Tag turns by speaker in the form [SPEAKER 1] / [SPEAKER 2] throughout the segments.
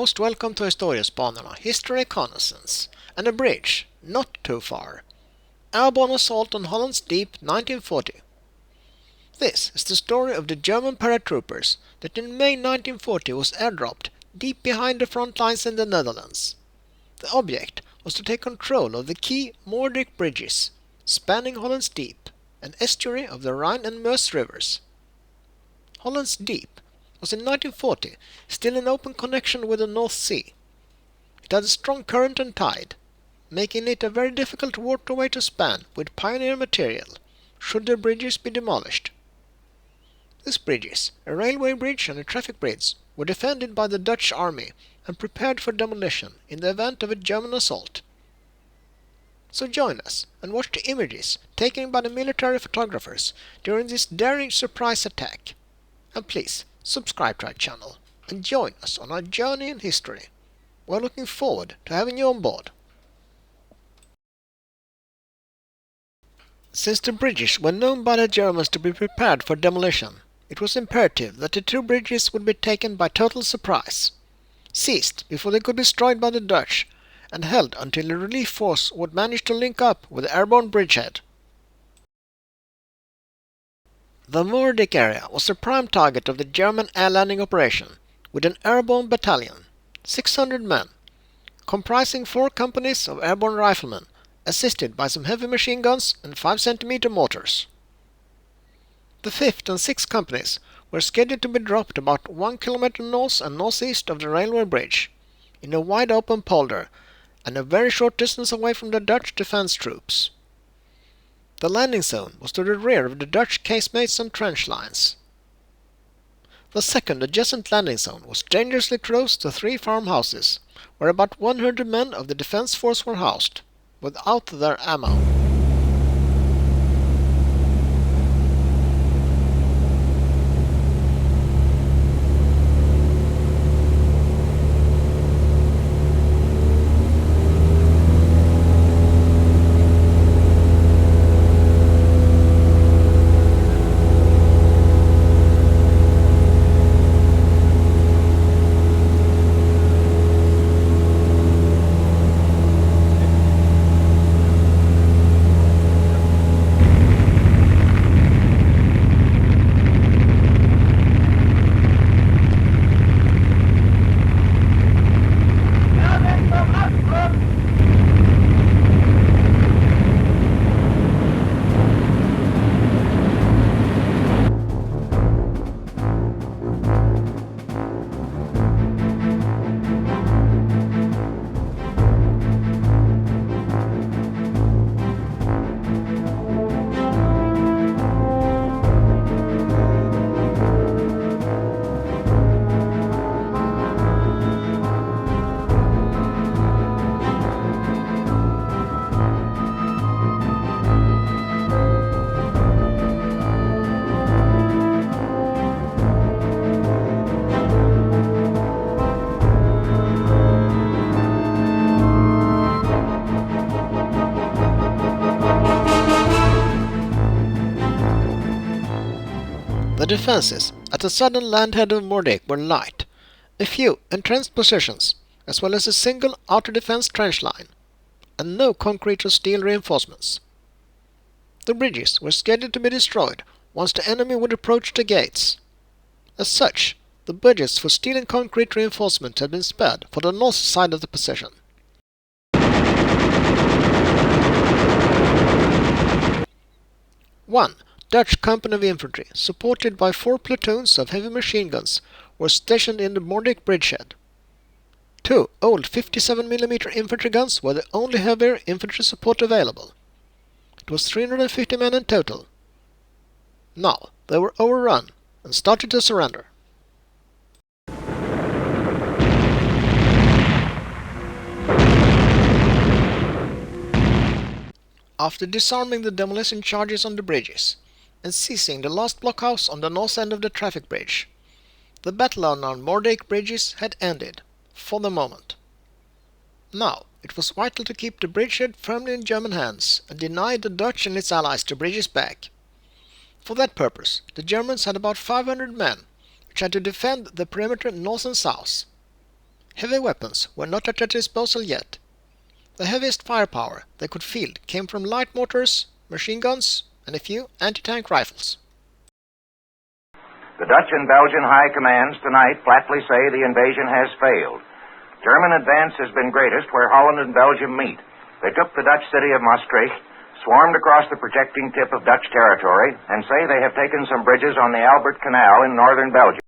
[SPEAKER 1] most welcome to Historiespanerna History Reconnaissance, and a bridge, not too far. Airborne assault on Hollands Deep 1940. This is the story of the German paratroopers that in May 1940 was airdropped deep behind the front lines in the Netherlands. The object was to take control of the key Moerdijk-bridges, spanning Hollands Deep, an estuary of the Rhine and Meuse rivers. Hollands Deep was in 1940 still in open connection with the North Sea. It had a strong current and tide, making it a very difficult waterway to span with pioneer material, should the bridges be demolished. These bridges, a railway bridge and a traffic bridge, were defended by the Dutch army and prepared for demolition in the event of a German assault. So join us and watch the images taken by the military photographers during this daring surprise attack. And please, subscribe to our channel and join us on our journey in history. We're looking forward to having you on board. Since the bridges were known by the Germans to be prepared for demolition, it was imperative that the two bridges would be taken by total surprise, seized before they could be destroyed by the Dutch, and held until the relief force would manage to link up with the Airborne bridgehead. The Moerdijk area was the prime target of the German air landing operation, with an Airborne battalion, 600 men, comprising 4 companies of airborne riflemen, assisted by some heavy machine guns and 5 cm mortars. The 5th and 6th companies were scheduled to be dropped about 1 kilometer north and northeast of the railway bridge, in a wide open polder, and a very short distance away from the Dutch defense troops. The landing zone was to the rear of the Dutch casemates and trench lines. The second adjacent landing zone was dangerously close to 3 farmhouses, where about 100 men of the defense force were housed, without their ammo. The defences at the southern landhead of Moerdijk were light, a few entrenched positions, as well as a single outer defence trench line, and no concrete or steel reinforcements. The bridges were scheduled to be destroyed once the enemy would approach the gates. As such, the budgets for steel and concrete reinforcement had been spared for the north side of the position. One Dutch company of infantry, supported by 4 platoons of heavy machine guns, were stationed in the Moerdijk bridgehead. 2 old 57mm infantry guns were the only heavier infantry support available. It was 350 men in total. Now they were overrun and started to surrender. After disarming the demolition charges on the bridges, and seizing the last blockhouse on the north end of the traffic bridge, the battle on our Moerdijk-bridges had ended, for the moment. Now it was vital to keep the bridgehead firmly in German hands and deny the Dutch and its allies the bridges back. For that purpose, the Germans had about 500 men, which had to defend the perimeter north and south. Heavy weapons were not at their disposal yet. The heaviest firepower they could field came from light mortars, machine guns, and a few anti-tank rifles.
[SPEAKER 2] The Dutch and Belgian high commands tonight flatly say the invasion has failed. German advance has been greatest where Holland and Belgium meet. They took the Dutch city of Maastricht, swarmed across the projecting tip of Dutch territory, and say they have taken some bridges on the Albert Canal in northern Belgium.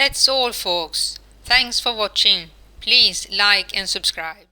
[SPEAKER 3] That's all, folks. Thanks for watching. Please like and subscribe.